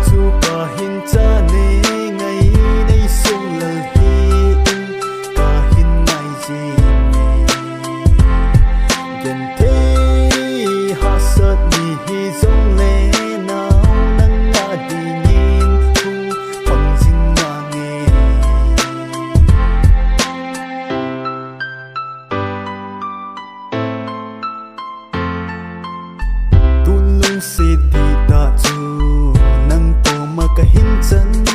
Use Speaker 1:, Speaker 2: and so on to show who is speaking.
Speaker 1: chu ka hin cha ne ngai nei sung lal hi ka hin ngai ji gen te ha sat ni hi zong le nao nang nga di nin thu phong jing nga nge si đi ta chu nang po ma ka hin chan